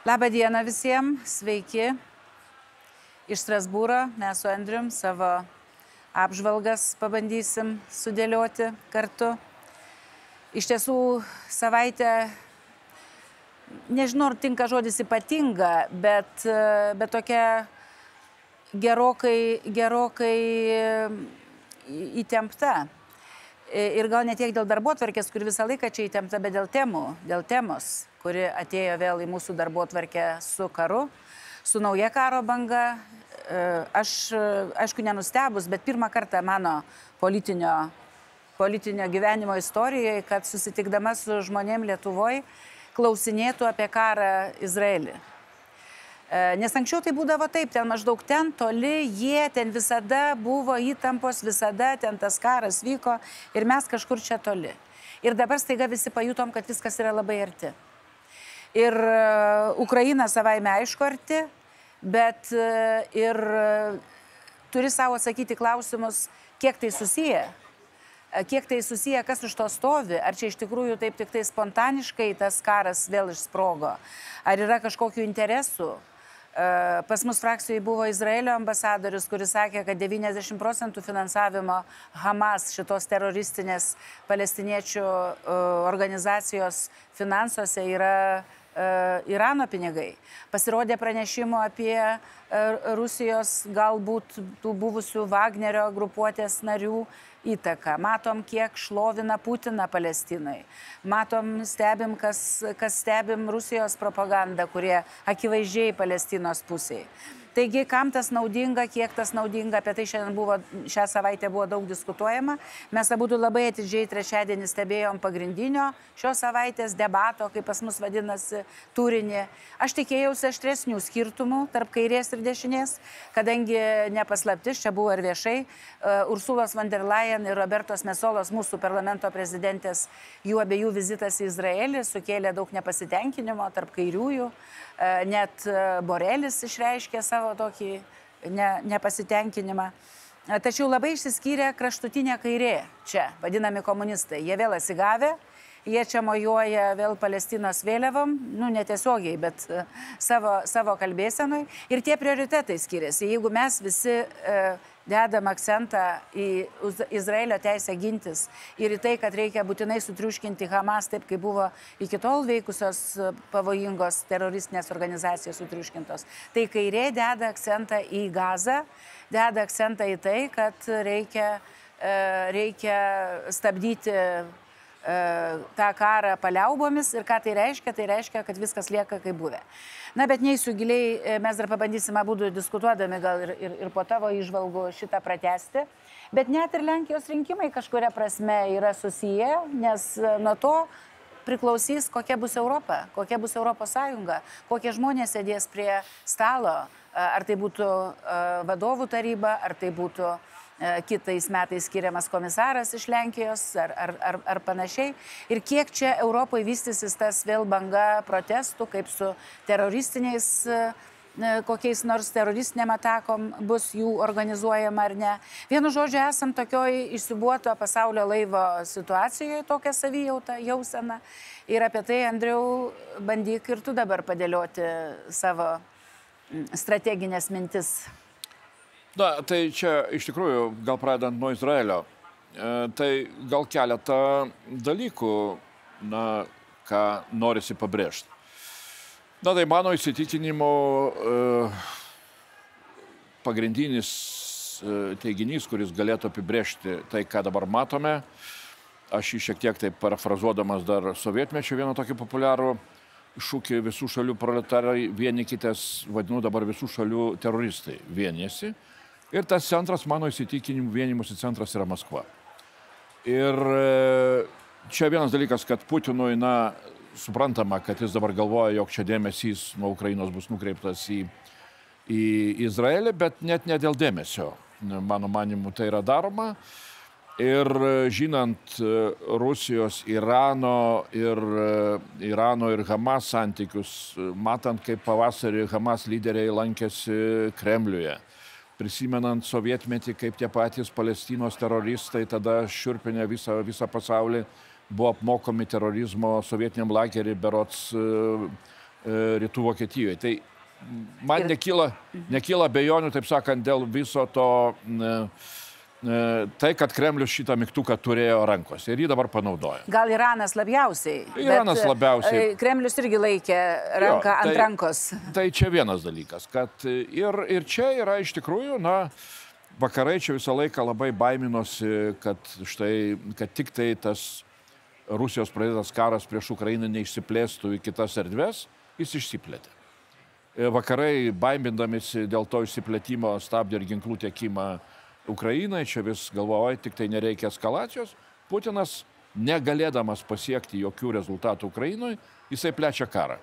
Labą dieną visiems, sveiki. Iš Strasbūro mes su Andrium savo apžvalgas pabandysim sudėlioti kartu. Iš tiesų savaitė, nežinau, ar tinka žodis ypatinga, bet tokia gerokai įtempta. Ir gal ne tiek dėl darbotvarkės, kuri visą laiką čia įtempta, bet dėl temos, kuri atėjo vėl į mūsų darbotvarkę su karu, su nauja karo banga. Aš, aišku, nenustebus, bet pirmą kartą mano politinio gyvenimo istorijoje, kad susitikdama su žmonėm Lietuvoje klausinėtų apie karą Izraelį. Nes anksčiau tai būdavo taip, ten maždaug ten toli, ten visada buvo įtampos, visada ten tas karas vyko ir mes kažkur čia toli. Ir dabar staiga visi pajutom, kad viskas yra labai arti. Ir Ukraina savaime aišku arti, bet ir turi savo atsakyti klausimus, kiek tai susiję. Kiek tai susiję, kas už to stovi, ar čia iš tikrųjų taip tik tai spontaniškai tas karas vėl išsprogo, ar yra kažkokių interesų. Pas mus frakcijoje buvo Izraelio ambasadorius, kuris sakė, kad 90% finansavimo Hamas, šitos teroristinės palestiniečių organizacijos finansuose yra Irano pinigai. Pasirodė pranešimo apie Rusijos galbūt tų buvusių Vagnerio grupuotės narių įtaką. Matom, kiek šlovina Putiną Palestinai. Matom, stebim, kas stebim Rusijos propagandą, kurie akivaizdžiai Palestinos pusėje. Taigi, kam tas naudinga, kiek tas naudinga, apie tai šią savaitę buvo daug diskutuojama. Mes abudu labai atidžiai trečiadienį stebėjom pagrindinio šios savaitės debato, kaip pas mus vadinasi, turinį. Aš tikėjausi aštresnių skirtumų tarp kairės ir dešinės, kadangi nepaslaptis, čia buvo ir viešai, Ursulos von der Leyen ir Robertos Metsolos, mūsų parlamento prezidentės, jų abiejų vizitas į Izraelį sukėlė daug nepasitenkinimo tarp kairiųjų. Net Borelis išreiškė savo tokį nepasitenkinimą. Tačiau labai išsiskyrė kraštutinė kairė čia, vadinami komunistai. Jie vėl atsigavę, jie čia mojuoja vėl Palestinos vėliavom, netiesiogiai, bet savo kalbėsenui. Ir tie prioritetai skiriasi. Jeigu mes visi dedam akcentą į Izraelio teisę gintis ir į tai, kad reikia būtinai sutriuškinti Hamas, taip kaip buvo iki tol veikusios pavojingos teroristinės organizacijos sutriuškintos. Tai kairė deda akcentą į Gazą, deda akcentą į tai, kad reikia stabdyti tą karą paliaubomis ir ką tai reiškia? Tai reiškia, kad viskas lieka kaip buvę. Na, bet neįsiu giliai, mes dar pabandysime abudu diskutuodami gal ir po tavo įžvalgų šitą pratęsti. Bet net ir Lenkijos rinkimai kažkuria prasme yra susiję, nes nuo to priklausys, kokia bus Europa, kokia bus Europos Sąjunga, kokie žmonės sėdės prie stalo, ar tai būtų vadovų taryba, ar tai būtų kitais metais skiriamas komisaras iš Lenkijos ar panašiai. Ir kiek čia Europoje vystysis tas vėl banga protestų, kaip su teroristiniais, kokiais nors teroristiniam atakom bus jų organizuojama ar ne. Vienu žodžiu, esam tokioj išsibuoto pasaulio laivo situacijoje, tokią savijautą, jauseną. Ir apie tai, Andriau, bandyk ir tu dabar padėlioti savo strateginės mintis. Na, tai čia iš tikrųjų, gal pradedant nuo Izraelio, tai gal keletą dalykų, ką norisi pabrėžti. Na, tai mano įsitikinimu pagrindinis teiginys, kuris galėtų apibrėžti tai, ką dabar matome, aš jį šiek tiek taip parafrazuodamas dar sovietmečio vieną tokį populiarų šūkį visų šalių proletarai vienykitės, vadinu dabar visų šalių teroristai vienėsi. Ir tas centras, mano įsitikinimu, vienymosi centras yra Maskva. Ir čia vienas dalykas, kad Putinui, suprantama, kad jis dabar galvoja, jog čia dėmesys nuo Ukrainos bus nukreiptas į Izraelį, bet net ne dėl dėmesio, mano manimu, tai yra daroma. Ir žinant Rusijos, Irano ir Hamas santykius, matant, kaip pavasarį Hamas lyderiai lankėsi Kremliuje, prisimenant sovietmetį, kaip tie patys Palestinos teroristai tada šiurpinę visą pasaulį, buvo apmokomi terorizmo sovietiniam lagerį berods rytų Vokietijoje. Tai man nekyla abejonių, taip sakant, dėl viso to, tai, kad Kremlius šitą mygtuką turėjo rankose ir jį dabar panaudoja. Gal Iranas labiausiai? Iranas labiausiai. Kremlius irgi laikė ranką ant rankos. Tai čia vienas dalykas, kad ir čia yra iš tikrųjų, vakarai čia visą laiką labai baiminosi, kad tik tai tas Rusijos pradėtas karas prieš Ukrainą neišsiplėstų į kitas erdves, jis išsiplėtė. Vakarai baimindamisi dėl to išsiplėtimo stabdė ir ginklų tiekimą Ukrainai, čia vis galvoja, tik tai nereikia eskalacijos. Putinas, negalėdamas pasiekti jokių rezultatų Ukrainoje, jisai plečia karą.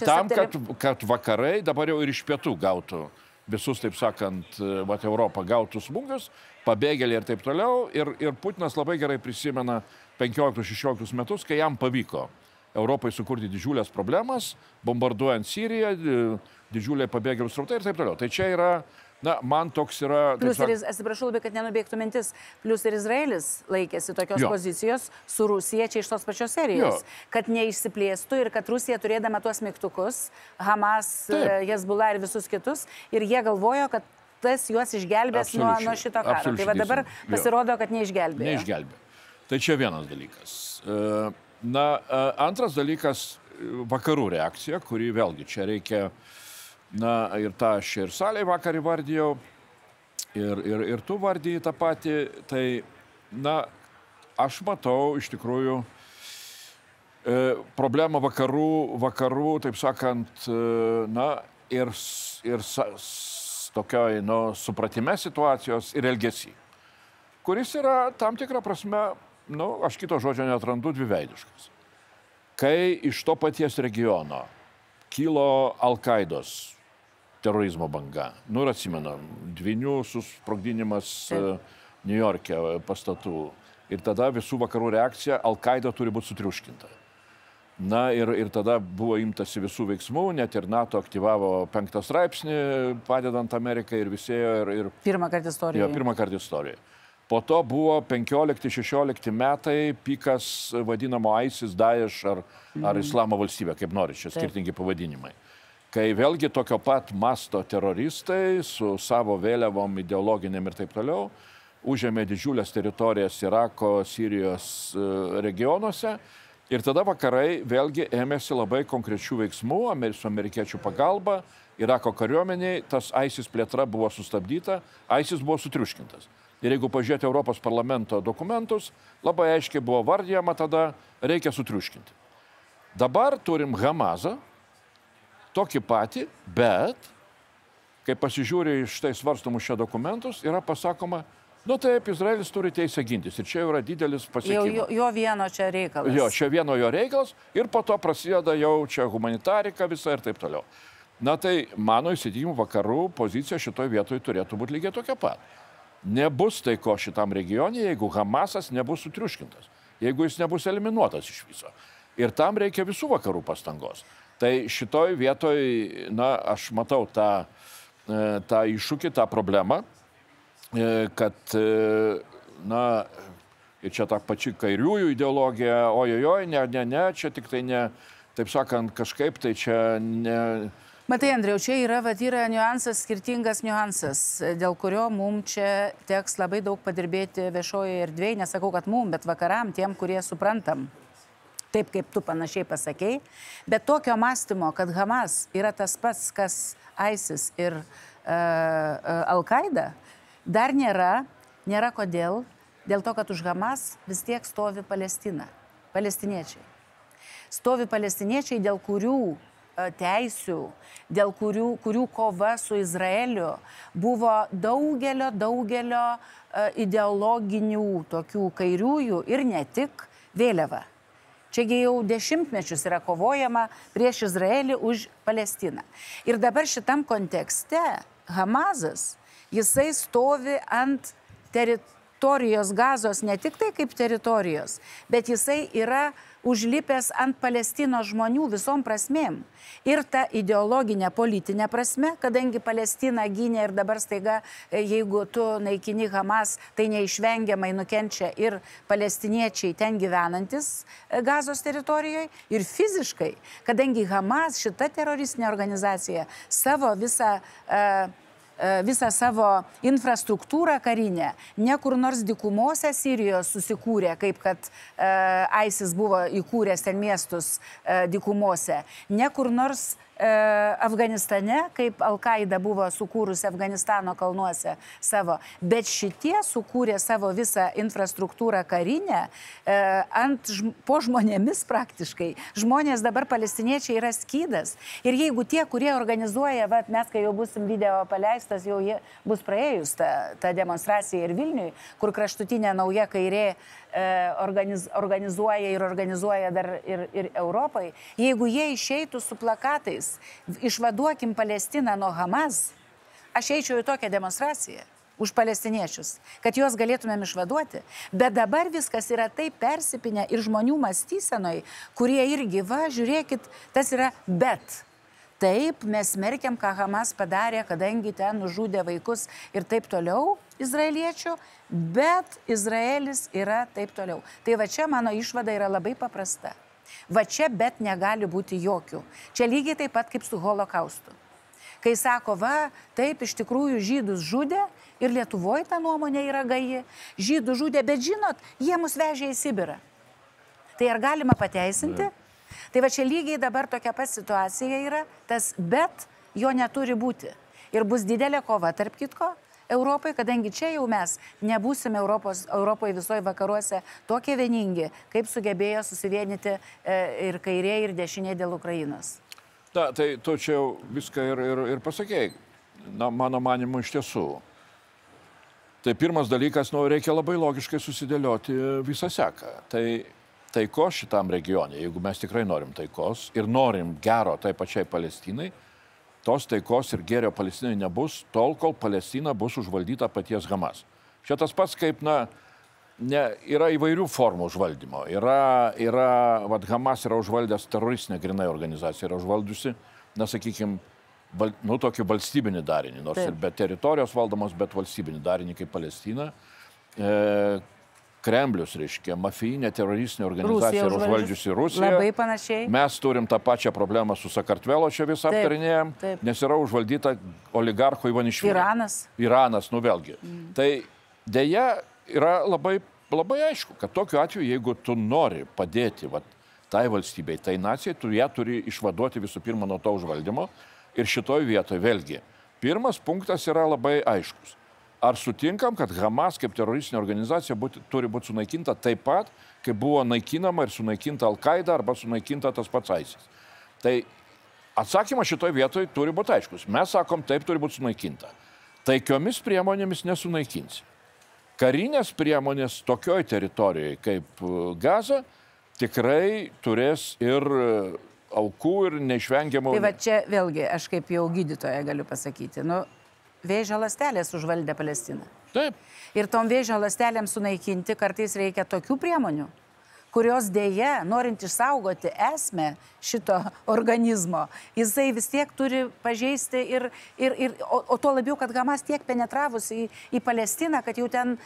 Tam, kad vakarai dabar jau ir iš pietų gautų visus, taip sakant, Europą gautų smūgius, pabėgėliai ir taip toliau. Ir Putinas labai gerai prisimena 15-16 metus, kai jam pavyko Europai sukurti didžiulės problemas, bombarduojant Siriją, didžiuliai pabėgėlių srautai ir taip toliau. Tai čia yra, man toks yra... Plius ir, atsiprašau, kad nenubėgtų mintis, plius ir Izraelis laikėsi tokios pozicijos su Rusija čia iš tos pačios serijos, kad neišsiplėstų ir kad Rusija turėdama tuos mygtukus, Hamas, Hezbollah ir visus kitus, ir jie galvojo, kad tas juos išgelbės nuo šito karo. Tai va dabar pasirodo, kad neišgelbėjo. Neišgelbėjo. Tai čia vienas dalykas. Antras dalykas - vakarų reakcija, kuri vėlgi čia reikia... ir tą aš ir salėje vakar įvardėjau, ir tu vardėjai tą patį, tai, aš matau iš tikrųjų problemą vakarų, taip sakant, ir tokioj, supratime situacijos ir elgesį, kuris yra tam tikrą prasme, aš kito žodžio netrandu, dviveidiškas. Kai iš to paties regiono kilo Al-Qaidos terorizmo banga. Ir atsimenam, dvynių susprogdinimas New York'e pastatų. Ir tada visų vakarų reakcija, Al-Qaida turi būti sutriuškinta. Ir tada buvo imtasi visų veiksmų, net ir NATO aktyvavo 5 straipsnį, padedant Amerikai ir visėjo. Pirmą kartą istorijoje. Pirmą kartą istorijoje. Po to buvo 15-16 metai, pikas vadinamo ISIS, Daesh ar Islamo valstybė, kaip nori, čia skirtingi pavadinimai. Kai vėlgi tokio pat masto teroristai su savo vėliavom, ideologinėm ir taip toliau užėmė didžiulės teritorijas Irako, Sirijos regionuose ir tada vakarai vėlgi ėmėsi labai konkrečių veiksmų su amerikiečių pagalba. Irako kariuomeniai tas ISIS plėtra buvo sustabdyta, ISIS buvo sutriuškintas. Ir jeigu pažiūrėti Europos parlamento dokumentus, labai aiškiai buvo vardijama tada, reikia sutriuškinti. Dabar turim Hamasą, tokį patį, bet, kai pasižiūrė iš tai svarstomus šie dokumentus, yra pasakoma, taip, Izraelis turi teisę gintis. Ir čia yra didelis pasiekimas. Jo vieno čia reikalas. Čia vieno jo reikalas ir po to prasideda jau čia humanitarika visa ir taip toliau. Tai mano įsitikinimu vakarų pozicija šitoj vietoj turėtų būti lygiai tokia pat. Nebus taiko šitam regione, jeigu Hamasas nebus sutriuškintas, jeigu jis nebus eliminuotas iš viso. Ir tam reikia visų vakarų pastangos. Tai šitoj vietoj, aš matau tą iššūkį, tą problemą, kad, ir čia ta pači kairiųjų ideologija, ojojoj, ne, čia tik tai ne, taip sakant, kažkaip tai čia ne... Matai, Andriau, čia yra niuansas, skirtingas niuansas, dėl kurio mums čia teks labai daug padirbėti viešojoje erdvėje, nesakau, kad mums, bet vakaram, tiem, kurie suprantam. Taip, kaip tu panašiai pasakei, bet tokio mąstymo, kad Hamas yra tas pats, kas ISIS ir Al-Qaida, dar nėra kodėl, dėl to, kad už Hamas vis tiek stovi Palestina, palestiniečiai. Stovi palestiniečiai, dėl kurių teisių, dėl kurių kova su Izraeliu buvo daugelio ideologinių tokių kairiųjų ir ne tik vėliava. Čiagi jau dešimtmečius yra kovojama prieš Izraelį už Palestiną. Ir dabar šitam kontekste Hamasas, jisai stovi ant teritorijos Gazos ne tik tai kaip teritorijos, bet jisai yra užlipęs ant Palestinos žmonių visom prasmėm. Ir ta ideologinė, politinė prasme, kadangi Palestina gynė ir dabar staiga, jeigu tu naikini Hamas, tai neišvengiamai nukenčia ir palestiniečiai ten gyvenantis Gazos teritorijoje. Ir fiziškai, kadangi Hamas, šita teroristinė organizacija, savo visą savo infrastruktūrą karinę, ne kur nors dykumose Sirijos susikūrė, kaip kad ISIS buvo įkūręs ten miestus dykumose, ne kur nors Afganistane, kaip Al-Qaida buvo sukūrusi Afganistano kalnuose savo, bet šitie sukūrė savo visą infrastruktūrą karinę po žmonėmis praktiškai. Žmonės dabar palestiniečiai yra skydas. Ir jeigu tie, kurie organizuoja, mes kai jau busim video paleistas, jau bus praėjus ta demonstracija ir Vilniui, kur kraštutinė nauja kairė organizuoja dar ir Europai, jeigu jie išeitų su plakatais, išvaduokim Palestiną nuo Hamas, aš eičiau į tokią demonstraciją už palestiniečius, kad juos galėtumėm išvaduoti. Bet dabar viskas yra taip persipinę ir žmonių mąstysenoj, kurie irgi, žiūrėkit, tas yra bet. Taip, mes smerkiam, ką Hamas padarė, kadangi ten nužudė vaikus ir taip toliau izraeliečių, bet Izraelis yra taip toliau. Tai va čia mano išvada yra labai paprasta. Va čia bet negali būti jokių. Čia lygiai taip pat kaip su holokaustu. Kai sako, taip iš tikrųjų žydus žudė ir Lietuvoje ta nuomonė yra gaji. Žydų žudė, bet žinot, jie mus vežė į Sibirą. Tai ar galima pateisinti? Tai va čia lygiai dabar tokia pat situacija yra, tas bet jo neturi būti. Ir bus didelė kova, tarp kitko, Europai, kadangi čia jau mes nebūsime Europoje visoje vakaruose tokie vieningi, kaip sugebėjo susivienyti ir kairė, ir dešinė dėl Ukrainos. Na, tai tu čia jau viską ir pasakėjai. Na, mano manimu iš tiesų. Tai pirmas dalykas, reikia labai logiškai susidėlioti visą seką. Tai taikos šitam regione, jeigu mes tikrai norim taikos ir norim gero tai pačiai Palestinai, tos taikos ir gėrio Palestinai nebus tol, kol Palestina bus užvaldyta paties Hamas. Čia tas pats kaip, yra įvairių formų užvaldymo. Hamas yra užvaldęs teroristinę grinai organizaciją, yra užvaldusi, sakykime, tokį valstybinį darinį, nors ir be teritorijos valdomos, bet valstybinį darinį kaip Palestina. Kremlius, reiškia, mafijinė teroristinė organizacija yra užvaldžiusi Rusiją. Labai panašiai. Mes turim tą pačią problemą su Sakartvelo, čia visą aptarinėjom, nes yra užvaldyta oligarcho Ivanišvilio. Iranas, vėlgi. Tai dėja yra labai aišku, kad tokiu atveju, jeigu tu nori padėti tai valstybei, tai nacijai, tu ją turi išvaduoti visų pirma nuo to užvaldymo. Ir šitoj vietoje vėlgi, pirmas punktas yra labai aiškus. Ar sutinkam, kad Hamas kaip teroristinė organizacija turi būti sunaikinta taip pat, kaip buvo naikinama ir sunaikinta Al-Qaida arba sunaikinta tas pats ISIS? Tai atsakymas šitoj vietoj turi būti aiškus. Mes sakom, taip turi būti sunaikinta. Taikiomis priemonėmis nesunaikinsi. Karinės priemonės tokioj teritorijoje kaip Gaza tikrai turės ir aukų ir neišvengiamų. Tai va čia vėlgi, aš kaip jau gydytoja galiu pasakyti, vėžio ląstelės užvaldė Palestiną. Taip. Ir tom vėžio ląstelėm sunaikinti kartais reikia tokių priemonių, kurios dėja, norint išsaugoti esmę šito organizmo, jisai vis tiek turi pažeisti o tuo labiau, kad Hamas tiek penetravusi į Palestiną, kad jau ten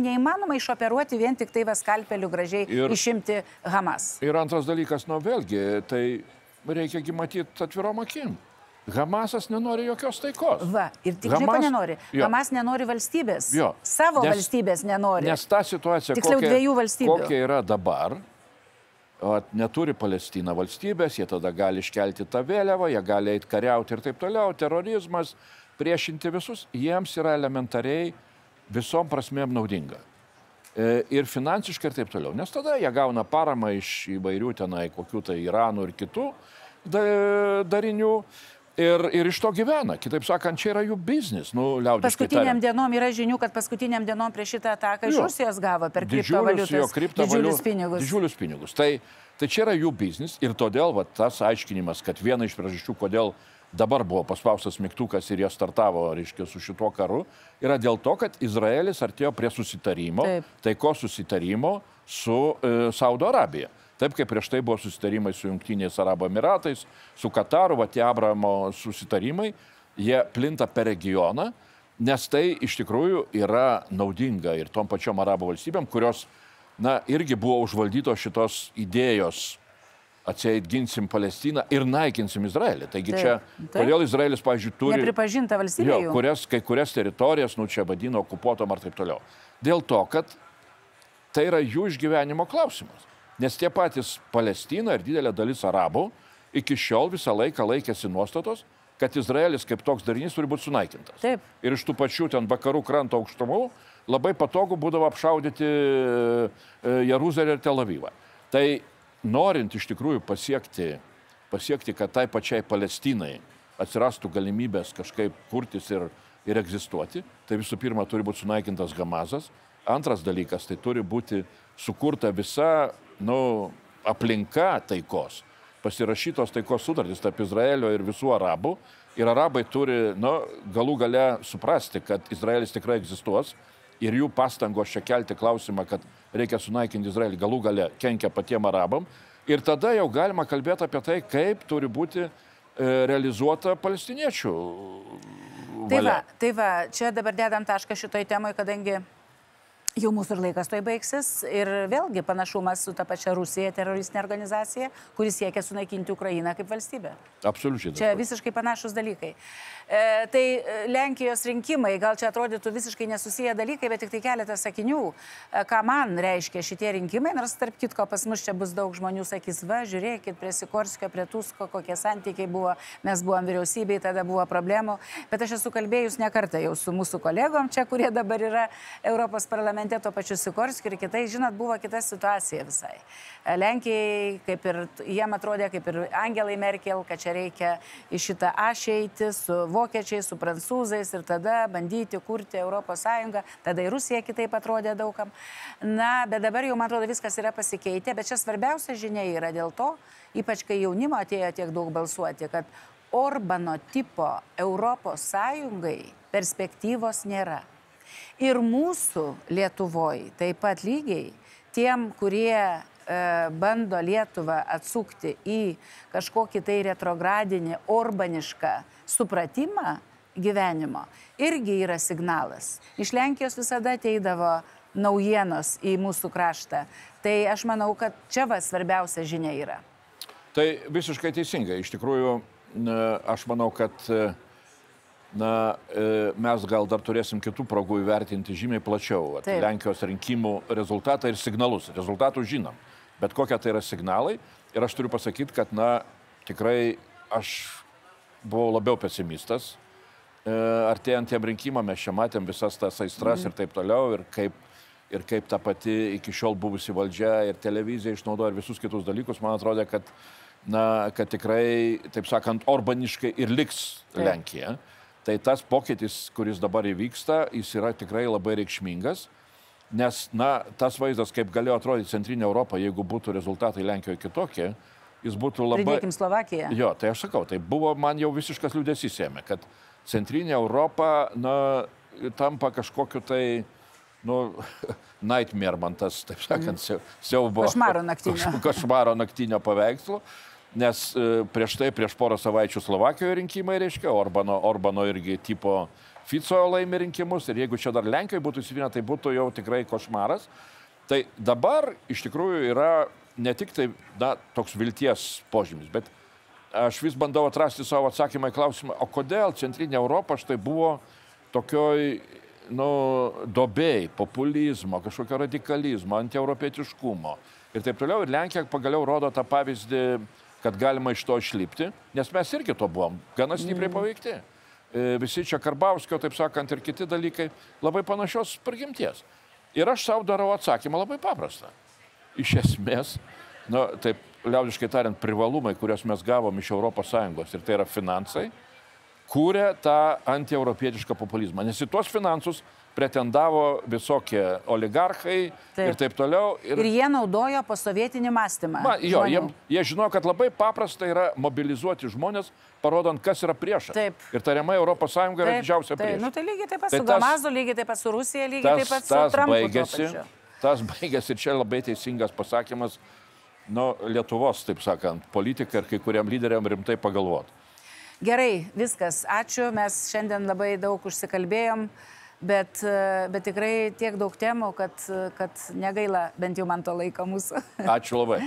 neįmanoma išoperuoti vien tik tai skalpeliu gražiai išimti Hamas. Ir antras dalykas, vėlgi, tai reikia matyti atvirom akim. Hamasas nenori jokios taikos. Ir tik žinai, ko nenori. Hamas nenori valstybės. Savo valstybės nenori. Nes ta situacija, kokia yra dabar, neturi Palestina valstybės, jie tada gali iškelti tą vėliavą, jie gali eiti kariauti ir taip toliau, terorizmas, priešinti visus, jiems yra elementariai visom prasmėm naudinga. Ir finansiškai ir taip toliau. Nes tada jie gauna paramą iš įvairių tenai, kokių tai Iranų ir kitų darinių. Ir iš to gyvena. Kitaip sakant, čia yra jų biznis. Paskutiniam dienom yra žinių, kad paskutiniam dienom prieš šitą ataką iš Rusijos gavo per kriptovaliutas didžiulius pinigus. Didžiulius pinigus. Tai čia yra jų biznis ir todėl tas aiškinimas, kad viena iš priežasčių, kodėl dabar buvo paspaustas mygtukas ir jie startavo, reiškia, su šituo karu, yra dėl to, kad Izraelis artėjo prie susitarimo, taikos susitarimo su Saudo Arabija. Taip kaip prieš tai buvo susitarimai su Jungtiniais Arabų Emiratais, su Kataru, va tie Abramo susitarimai, jie plinta per regioną, nes tai iš tikrųjų yra naudinga ir tom pačiom Arabų valstybėm, kurios, na, irgi buvo užvaldytos šitos idėjos atseit ginsim Palestiną ir naikinsim Izraelį. Taigi čia, kodėl Izraelis, pavyzdžiui, turi... Nepripažinta valstybė jų. Kai kurias teritorijas, čia vadino okupuotom ar taip toliau. Dėl to, kad tai yra jų išgyvenimo klausimas. Nes tie patys Palestina ir didelė dalis arabų iki šiol visą laiką laikėsi nuostatos, kad Izraelis kaip toks darinys turi būti sunaikintas. Taip. Ir iš tų pačių ten vakarų kranto aukštumų labai patogu būdavo apšaudyti Jeruzalę ir Tel Avivą. Tai norint iš tikrųjų pasiekti, kad tai pačiai Palestinai atsirastų galimybės kažkaip kurtis ir egzistuoti, tai visų pirma turi būti sunaikintas Hamasas. Antras dalykas, tai turi būti sukurta visa aplinka taikos, pasirašytos taikos sutartys tarp Izraelio ir visų arabų. Ir arabai turi galų gale suprasti, kad Izraelis tikrai egzistuos ir jų pastangos čia kelti klausimą, kad reikia sunaikinti Izraelį, galų gale kenkia patiem arabam. Ir tada jau galima kalbėti apie tai, kaip turi būti realizuota palestiniečių valia. Tai va, čia dabar dedam tašką šitoj temoj, kadangi jau mūsų ir laikas toj baigsis. Ir vėlgi panašumas su ta pačia Rusija, teroristinė organizacija, kuris siekia sunaikinti Ukrainą kaip valstybę. Absoliučiai. Čia visiškai panašus dalykai. Tai Lenkijos rinkimai, gal čia atrodytų visiškai nesusiję dalykai, bet tik tai keletas sakinių, ką man reiškia šitie rinkimai, nors tarp kitko pas mus čia bus daug žmonių, sakys, va, žiūrėkit, prie Sikorskio, prie Tusko, kokie santykiai buvo, mes buvom vyriausybei, tada buvo problemų, bet aš esu kalbėjus ne kartą jau su mūsų kolegom čia, kurie dabar yra Europos parlamente, to pačiu Sikorskiu ir kitai, žinot, buvo kita situacija visai. Lenkijai, kaip ir jiem atrodė, kaip ir Angelai Merkel, kad čia reikia į šitą ašį eiti su vokiečiais, su prancūzais ir tada bandyti kurti Europos Sąjungą, tada ir Rusija kitaip atrodė daugam. Na, bet dabar jau, man atrodo, viskas yra pasikeitę, bet čia svarbiausia žinia yra dėl to, ypač kai jaunimo atėjo tiek daug balsuoti, kad Orbano tipo Europos Sąjungai perspektyvos nėra. Ir mūsų Lietuvoje taip pat lygiai tiem, kurie bando Lietuvą atsukti į kažkokį tai retrogradinį, orbanišką supratimą gyvenimo, irgi yra signalas. Iš Lenkijos visada ateidavo naujienos į mūsų kraštą. Tai aš manau, kad čia svarbiausia žinia yra. Tai visiškai teisingai. Iš tikrųjų, aš manau, kad mes gal dar turėsim kitų progų įvertinti žymiai plačiau Lenkijos rinkimų rezultatą ir signalus. Rezultatų žinom, bet kokie tai yra signalai. Ir aš turiu pasakyti, kad tikrai aš buvau labiau pesimistas. Artėjant tiem rinkimam mes čia matėm visas tas aistras ir taip toliau, ir kaip ta pati iki šiol buvusi valdžia ir televizija išnaudoja ir visus kitus dalykus. Man atrodė, kad tikrai, taip sakant, orbaniškai ir liks Lenkija. Tai tas pokytis, kuris dabar įvyksta, jis yra tikrai labai reikšmingas, nes, tas vaizdas, kaip galėjo atrodyti Centrinė Europa, jeigu būtų rezultatai Lenkijoje kitokie, jis būtų labai... Pridėkim Slovakiją. Jo, tai aš sakau, tai buvo man jau visiškas liūdesys ėmė, kad Centrinė Europa, tampa kažkokiu tai, nightmare man tas, taip sakant, siaubo... Košmaro naktinio paveikslo. Nes prieš porą savaičių Slovakijoje rinkimai reiškia, Orbano irgi tipo Fico laimi rinkimus ir jeigu čia dar Lenkijoje būtų įsivyrinę, tai būtų jau tikrai košmaras. Tai dabar iš tikrųjų yra ne tik tai toks vilties požymis, bet aš vis bandau atrasti savo atsakymą į klausimą, o kodėl Centrinė Europa štai buvo tokioj dobėj, populizmo, kažkokio radikalizmo, antieuropietiškumo ir taip toliau. Ir Lenkija pagaliau rodo tą pavyzdį, kad galima iš to išlipti, nes mes irgi to buvom gana stipriai paveikti. Visi čia Karbauskio, taip sakant, ir kiti dalykai labai panašios prigimties. Ir aš savo darau atsakymą labai paprastą. Iš esmės, taip liaudiškai tariant, privalumai, kuriuos mes gavom iš Europos Sąjungos, ir tai yra finansai, kūrė tą antieuropietišką populizmą. Nes į tuos finansus pretendavo visokie oligarchai ir taip toliau. Ir jie naudojo posovietinį mąstymą. Jie žino, kad labai paprasta yra mobilizuoti žmonės, parodant, kas yra priešas. Ir tariamai Europos Sąjunga yra didžiausia priešas. Tai lygiai taip pat su Hamasu, lygiai taip pat su Rusija, lygiai taip pat su Trumpu. Tas baigėsi ir čia labai teisingas pasakymas. Lietuvos, taip sakant, politikai ir kai kuriam lyderiam rimtai pagalvoti. Gerai, viskas. Ačiū. Mes šiandien labai daug užsikalbėjom, bet tikrai tiek daug temų, kad negaila bent jau man to laiko mūsų. Ačiū labai.